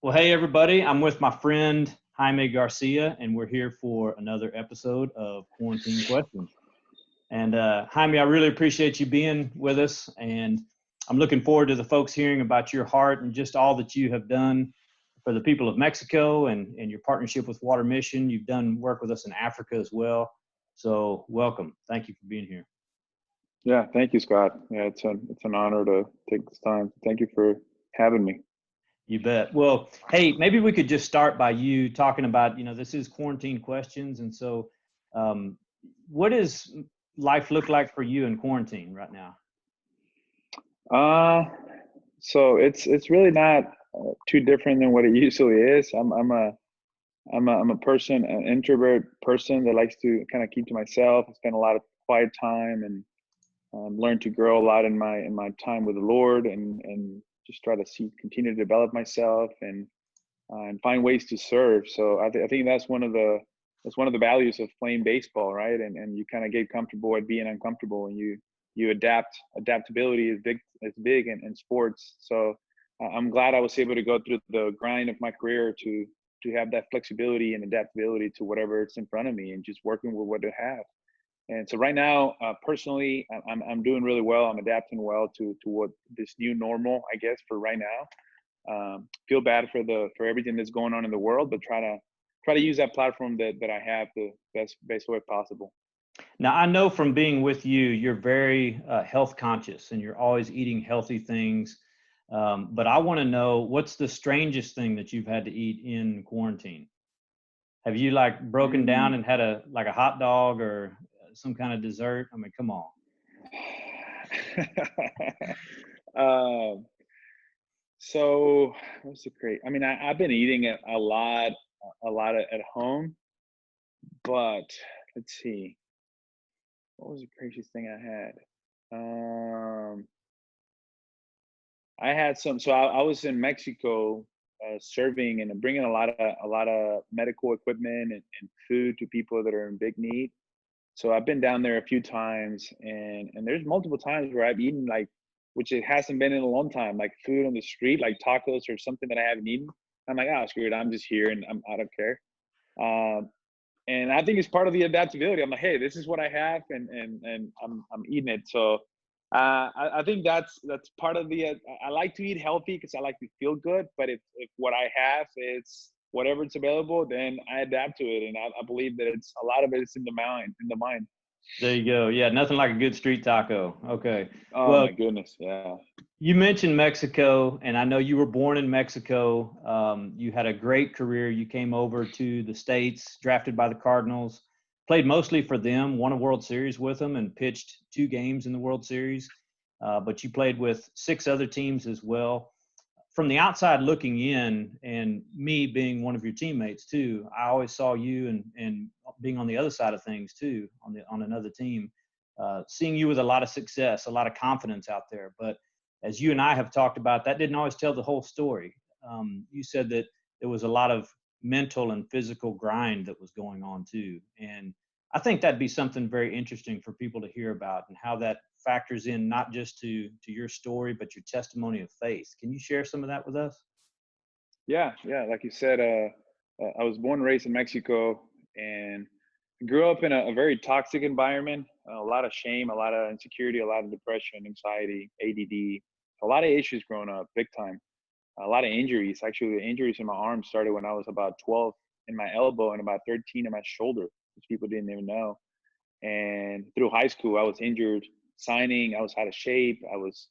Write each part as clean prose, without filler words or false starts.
Well, hey, everybody. I'm with my friend Jaime Garcia, and we're here for another episode of Quarantine Questions. And Jaime, I really appreciate you being with us. And I'm looking forward to the folks hearing about your heart and just all that you have done for the people of Mexico and your partnership with Water Mission. You've done work with us in Africa as well. So welcome. Thank you for being here. Yeah, thank you, Scott. Yeah, it's an honor to take this time. Thank you for having me. You bet. Well, hey, maybe we could just start by you talking about, this is Quarantine Questions. And so, um, what does life look like for you in quarantine right now? Uh, so it's really not too different than what it usually is. I'm a person, an introvert person that likes to kind of keep to myself. I spend a lot of quiet time and learn to grow a lot in my time with the Lord and just try to continue to develop myself and find ways to serve. So I think that's one of the values of playing baseball, right? And you kind of get comfortable at being uncomfortable, and you adapt. Adaptability is big in sports. So I'm glad I was able to go through the grind of my career to have that flexibility and adaptability to whatever it's in front of me, and just working with what I have. And so right now, personally, I'm doing really well. I'm adapting well to what this new normal, I guess, for right now. Feel bad for everything that's going on in the world, but try to use that platform that I have the best way possible. Now, I know from being with you, you're very health conscious and you're always eating healthy things. But I want to know, what's the strangest thing that you've had to eat in quarantine? Have you like broken down Mm. and had a hot dog or some kind of dessert? I mean, come on. um, so what's the great? I mean, I've been eating it a lot at home, but let's see, what was the craziest thing I had? I had some. So I was in Mexico, serving and bringing a lot of medical equipment and food to people that are in big need. So I've been down there a few times, and there's multiple times where I've eaten, like, which it hasn't been in a long time, like food on the street, like tacos or something that I haven't eaten. I'm like, oh, screw it, I'm just here and I don't care. Um, and I think it's part of the adaptability. I'm like, hey, this is what I have, and I'm eating it. So I think that's part of the. I like to eat healthy because I like to feel good. But if what I have is whatever it's available, then I adapt to it, and I believe that it's a lot of it is in the mind, in the mind. There you go. Yeah, nothing like a good street taco. Okay. Oh Well, my goodness, yeah. you mentioned Mexico, and I know you were born in Mexico. You had a great career. You came over to the States, drafted by the Cardinals, played mostly for them, won a World Series with them, and pitched 2 games in the World Series. But you played with 6 other teams as well. From the outside looking in, and me being one of your teammates too, I always saw you and being on the other side of things too, on another team, seeing you with a lot of success, a lot of confidence out there. But as you and I have talked about, that didn't always tell the whole story. You said that there was a lot of mental and physical grind that was going on too. And I think that'd be something very interesting for people to hear about and how that factors in not just to your story, but your testimony of faith. Can you share some of that with us? Yeah. Like you said, I was born and raised in Mexico, and grew up in a very toxic environment. A lot of shame, a lot of insecurity, a lot of depression, anxiety, ADD, a lot of issues growing up, big time. A lot of injuries. Actually, the injuries in my arm started when I was about 12 in my elbow and about 13 in my shoulder, which people didn't even know. And through high school, I was injured signing. I was out of shape. I was,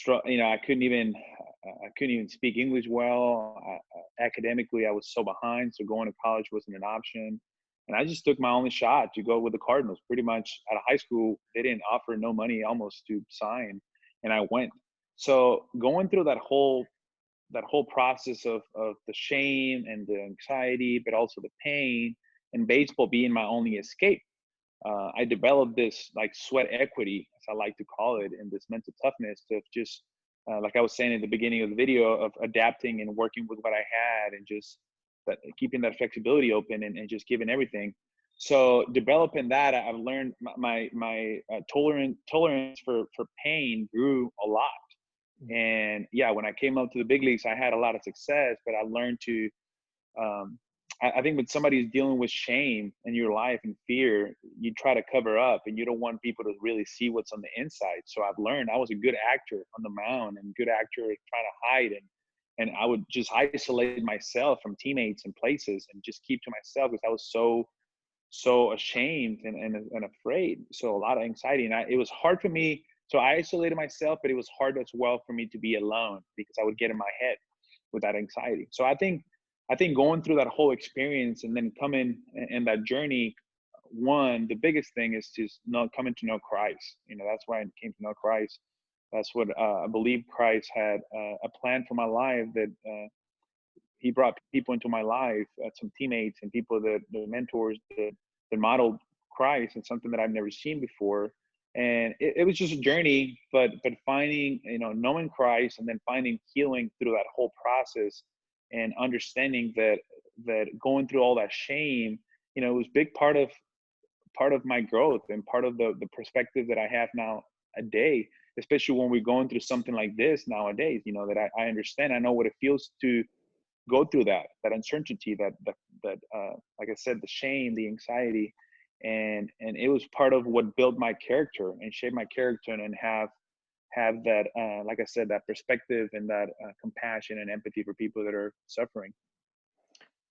I couldn't even speak English well. Academically, I was so behind, so going to college wasn't an option. And I just took my only shot to go with the Cardinals. Pretty much out of high school, they didn't offer no money almost to sign, and I went. So going through that whole process of the shame and the anxiety, but also the pain, and baseball being my only escape, I developed this like sweat equity, as I like to call it, and this mental toughness of just, like I was saying at the beginning of the video, of adapting and working with what I had, and just keeping that flexibility open, and just giving everything. So developing that, I've learned my tolerance for pain grew a lot. And yeah, when I came up to the big leagues, I had a lot of success, but I learned to, um, I think when somebody is dealing with shame in your life and fear, you try to cover up and you don't want people to really see what's on the inside. So I've learned I was a good actor on the mound and good actor trying to hide, and I would just isolate myself from teammates and places and just keep to myself because I was so ashamed and afraid. So a lot of anxiety, and it was hard for me. So I isolated myself, but it was hard as well for me to be alone because I would get in my head with that anxiety. So I think going through that whole experience and then coming in that journey, one, the biggest thing is just coming to know Christ. That's why I came to know Christ. That's what I believe Christ had a plan for my life, that he brought people into my life, some teammates and people that the mentors that modeled Christ, and something that I've never seen before. And it was just a journey, but finding, knowing Christ and then finding healing through that whole process, and understanding that going through all that shame, it was big part of my growth and part of the perspective that I have now a day, especially when we're going through something like this nowadays, that I understand, I know what it feels to go through that uncertainty, that like I said, the shame, the anxiety, and it was part of what built my character and shaped my character, and have that like I said, that perspective and that compassion and empathy for people that are suffering.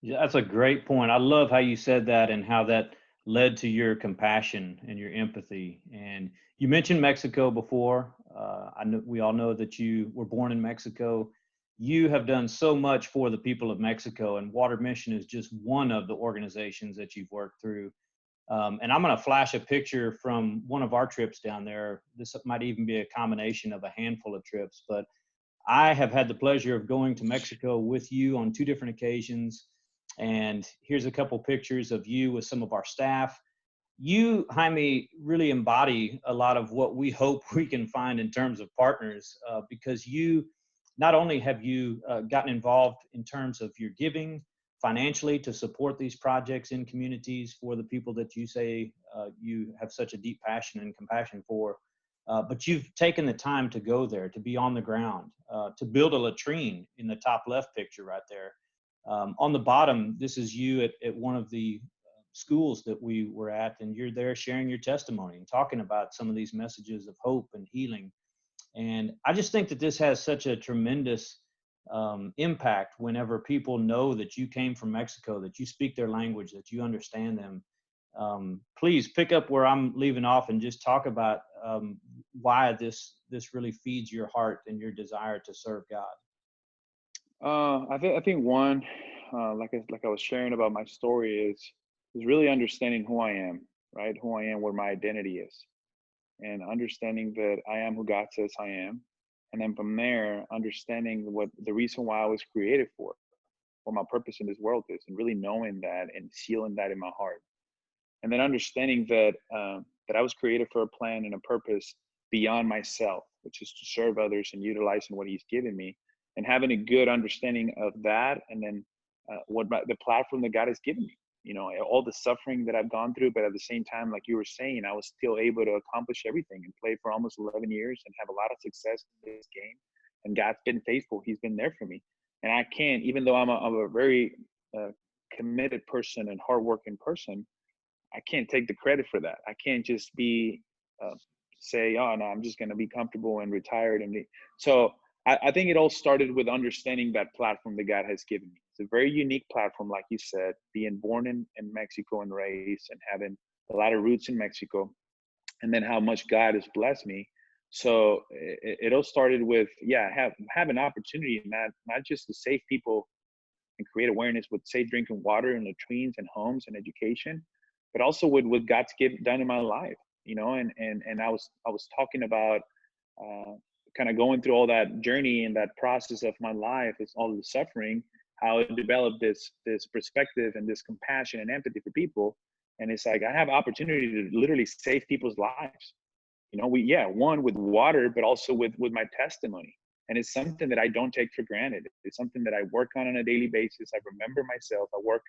Yeah, that's a great point. I love how you said that and how that led to your compassion and your empathy. And you mentioned Mexico before. I know we all know that you were born in Mexico. You have done so much for the people of Mexico, and Water Mission is just one of the organizations that you've worked through. And I'm going to flash a picture from one of our trips down there. This might even be a combination of a handful of trips, but I have had the pleasure of going to Mexico with you on two different occasions. And here's a couple pictures of you with some of our staff. You, Jaime, really embody a lot of what we hope we can find in terms of partners, because you not only have you gotten involved in terms of your giving financially to support these projects in communities for the people that you say you have such a deep passion and compassion for, but you've taken the time to go there, to be on the ground, to build a latrine in the top left picture right there. On the bottom, this is you at one of the schools that we were at, and you're there sharing your testimony and talking about some of these messages of hope and healing. And I just think that this has such a tremendous impact whenever people know that you came from Mexico, that you speak their language, that you understand them. Please pick up where I'm leaving off and just talk about why this really feeds your heart and your desire to serve God. I think one, like I was sharing about my story, is really understanding who I am, right? Who I am, where my identity is, and understanding that I am who God says I am, and then from there, understanding what the reason why I was created for, what my purpose in this world is, and really knowing that and sealing that in my heart, and then understanding that I was created for a plan and a purpose beyond myself, which is to serve others and utilizing what He's given me, and having a good understanding of that, and then the platform that God has given me. All the suffering that I've gone through, but at the same time, like you were saying, I was still able to accomplish everything and play for almost 11 years and have a lot of success in this game. And God's been faithful; He's been there for me. And I can't, even though I'm a very committed person and hardworking person, I can't take the credit for that. I can't just be uh, say, "Oh no, I'm just going to be comfortable and retired." So I think it all started with understanding that platform that God has given me. It's a very unique platform, like you said, being born in Mexico and raised, and having a lot of roots in Mexico, and then how much God has blessed me. So it all started with, yeah, have an opportunity, not just to save people and create awareness with safe drinking water and latrines and homes and education, but also with what God's done in my life. And I was talking about uh, kind of going through all that journey and that process of my life, is all the suffering, how I developed this perspective and this compassion and empathy for people. And it's like I have opportunity to literally save people's lives. One with water, but also with my testimony. And it's something that I don't take for granted. It's something that I work on a daily basis. I remember myself. I work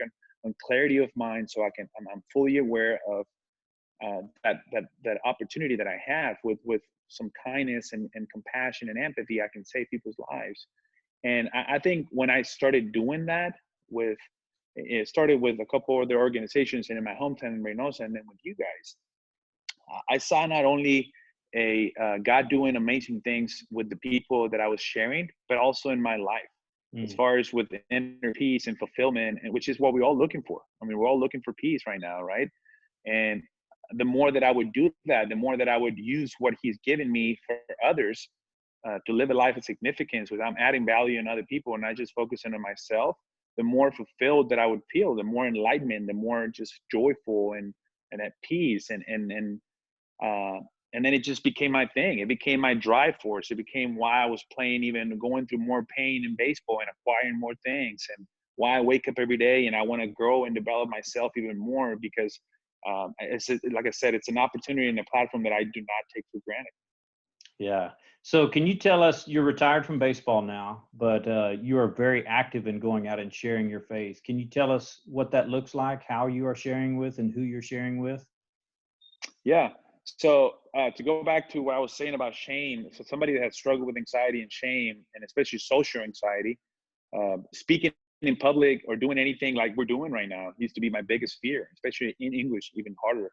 on clarity of mind, so I'm fully aware of that opportunity that I have with some kindness and compassion and empathy, I can save people's lives. And I think when I started doing that with, it started with a couple other organizations and in my hometown in Reynosa, and then with you guys, I saw not only a God doing amazing things with the people that I was sharing, but also in my life, as Mm. far as with the inner peace and fulfillment, and which is what we're all looking for. I mean, we're all looking for peace right now, right? And the more that I would do that, the more that I would use what He's given me for others, to live a life of significance without adding value in other people and not just focusing on myself, the more fulfilled that I would feel, the more enlightenment, the more just joyful and at peace. Uh, and then it just became my thing. It became my drive force. It became why I was playing, even going through more pain in baseball and acquiring more things, and why I wake up every day and I want to grow and develop myself even more, because it's, like I said, it's an opportunity and a platform that I do not take for granted. Yeah. So can you tell us, you're retired from baseball now, but you are very active in going out and sharing your faith. Can you tell us what that looks like, how you are sharing with, and who you're sharing with? Yeah. So to go back to what I was saying about shame, so somebody that has struggled with anxiety and shame, and especially social anxiety, speaking in public or doing anything like we're doing right now used to be my biggest fear, especially in English, even harder.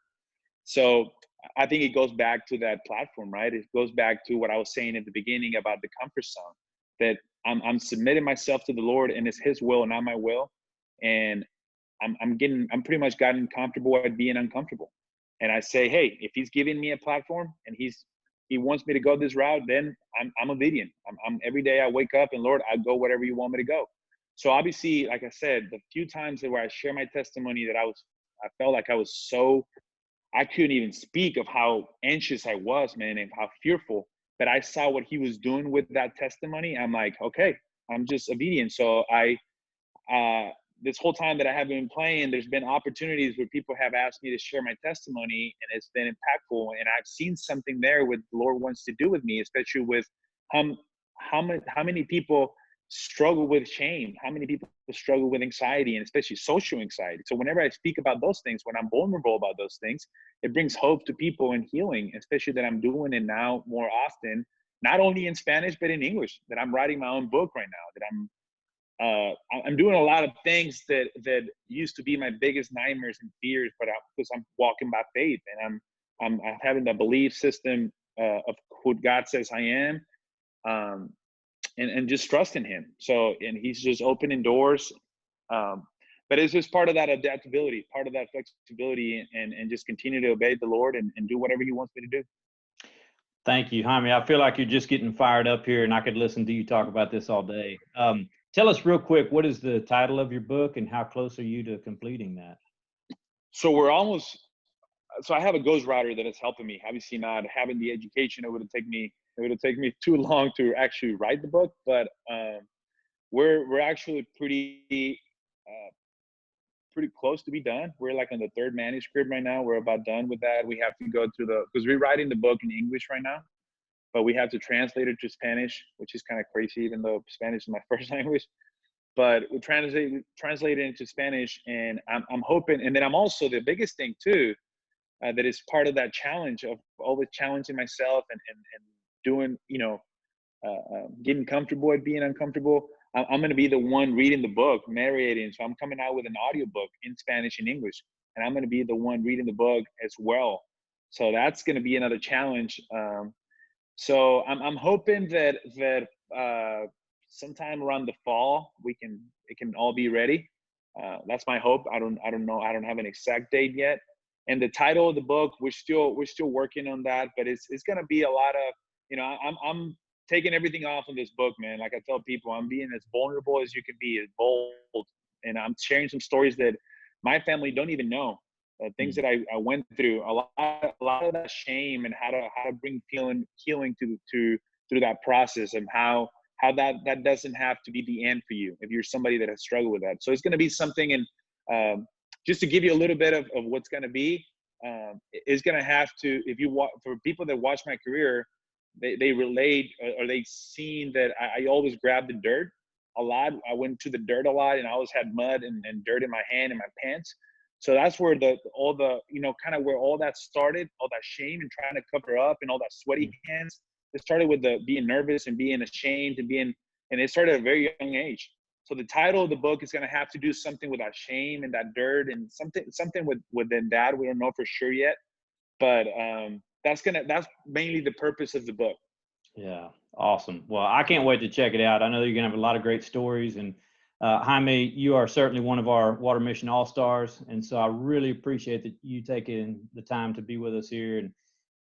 So I think it goes back to that platform, right? It goes back to what I was saying at the beginning about the comfort zone, that I'm submitting myself to the Lord, and it's His will, not my will. And I'm pretty much gotten comfortable at being uncomfortable. And I say, hey, if He's giving me a platform and He wants me to go this route, then I'm obedient. I'm every day I wake up and, Lord, I go wherever You want me to go. So obviously, like I said, the few times where I share my testimony, that I felt like I was so, I couldn't even speak of how anxious I was, man, and how fearful. But I saw what He was doing with that testimony. I'm like, okay, I'm just obedient. So uh, this whole time that I have been playing, there's been opportunities where people have asked me to share my testimony, and it's been impactful. And I've seen something there what the Lord wants to do with me, especially with how how many people struggle with shame, how many people struggle with anxiety, and especially social anxiety. So whenever I speak about those things, when I'm vulnerable about those things, it brings hope to people and healing, especially that I'm doing it now more often, not only in Spanish but in English. That I'm writing my own book right now. That I'm doing a lot of things that used to be my biggest nightmares and fears, but because I'm walking by faith, and I'm having the belief system of who God says I am, um, and just trusting Him. So, and He's just opening doors. Um, but it's just part of that adaptability, part of that flexibility, and just continue to obey the Lord and do whatever He wants me to do. Thank you, Jaime. I feel like you're just getting fired up here, and I could listen to you talk about this all day. Tell us real quick, what is the title of your book, and how close are you to completing that? So we're almost. So I have a ghostwriter that is helping me. Obviously, not having the education, it would have taken me too long to actually write the book. But we're actually uh, pretty close to be done. We're like on the third manuscript right now. We're about done with that. We have to go through because we're writing the book in English right now, but we have to translate it to Spanish, which is kind of crazy, even though Spanish is my first language. But we translate it into Spanish, and I'm hoping. And then I'm also, the biggest thing too, that is part of that challenge of always challenging myself and doing, getting comfortable at being uncomfortable. I'm going to be the one reading the book, narrating. So I'm coming out with an audiobook in Spanish and English, and I'm going to be the one reading the book as well. So that's going to be another challenge. So I'm hoping that sometime around the fall it can all be ready. That's my hope. I don't know. I don't have an exact date yet. And the title of the book, we're still working on that, but it's gonna be a lot of, I'm taking everything off of this book, man. Like I tell people, I'm being as vulnerable as you can be, as bold, and I'm sharing some stories that my family don't even know. Things that I went through, a lot of that shame, and how to bring healing to through that process, and how that doesn't have to be the end for you if you're somebody that has struggled with that. So it's going to be something, and just to give you a little bit of what's going to be, is going to have to, if you for people that watch my career, they relate, or they seen that I always grab the dirt a lot. I went to the dirt a lot, and I always had mud and dirt in my hand and my pants. So that's where all the, kind of where all that started, all that shame and trying to cover up and all that sweaty hands. It started with the being nervous and being ashamed and it started at a very young age. So the title of the book is going to have to do something with that shame and that dirt and something within that. We don't know for sure yet, but that's mainly the purpose of the book. Yeah, awesome. Well, I can't wait to check it out. I know you're going to have a lot of great stories. And Jaime, you are certainly one of our Water Mission All-Stars. And so I really appreciate that you taking the time to be with us here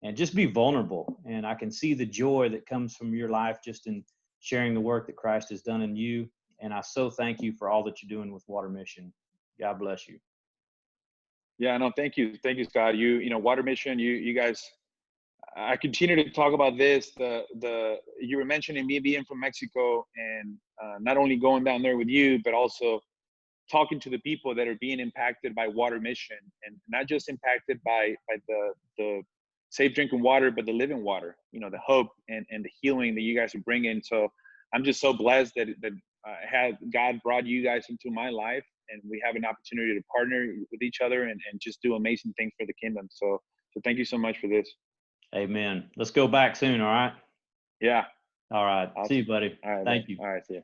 and just be vulnerable. And I can see the joy that comes from your life just in sharing the work that Christ has done in you. And I so thank you for all that you're doing with Water Mission. God bless you. Yeah, no, thank you, Scott. Water Mission, you guys. I continue to talk about this. You were mentioning me being from Mexico and not only going down there with you, but also talking to the people that are being impacted by Water Mission, and not just impacted by the safe drinking water, but the living water. The hope and the healing that you guys are bringing. So I'm just so blessed that God brought you guys into my life, and we have an opportunity to partner with each other and just do amazing things for the kingdom. So thank you so much for this. Amen. Let's go back soon. All right. Yeah. All right. Awesome. See you, buddy. All right. Thank you. All right. See you.